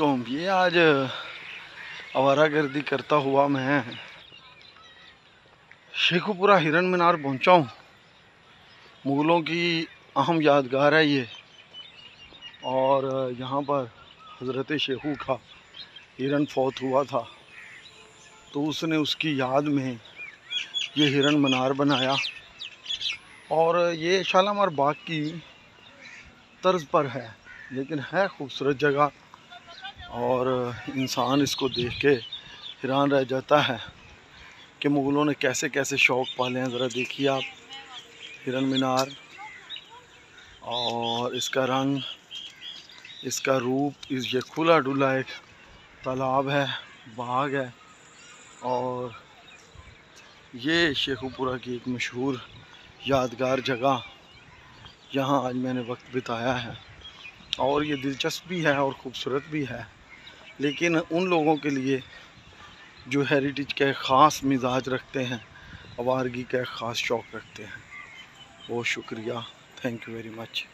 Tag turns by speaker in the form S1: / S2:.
S1: वालेकुम। ये आज आवारागर्दी करता हुआ मैं शेखुपुरा हिरन मीनार पहुंचा हूँ। मुग़लों की अहम यादगार है ये, और यहाँ पर हज़रत शेखू का हिरन फौत हुआ था, तो उसने उसकी याद में ये हिरन मीनार बनाया। और ये शालामार बाग की तर्ज पर है, लेकिन है खूबसूरत जगह, और इंसान इसको देख के हैरान रह जाता है कि मुग़लों ने कैसे कैसे शौक़ पाले हैं। ज़रा देखिए आप हिरन मीनार, और इसका रंग, इसका रूप, ये खुला डुला एक तालाब है, बाग है, और ये शेखुपुरा की एक मशहूर यादगार जगह, यहाँ आज मैंने वक्त बिताया है। और ये दिलचस्प भी है और ख़ूबसूरत भी है, लेकिन उन लोगों के लिए जो हेरिटेज का ख़ास मिजाज रखते हैं, आवारगी का ख़ास शौक़ रखते हैं। बहुत शुक्रिया, थैंक यू वेरी मच।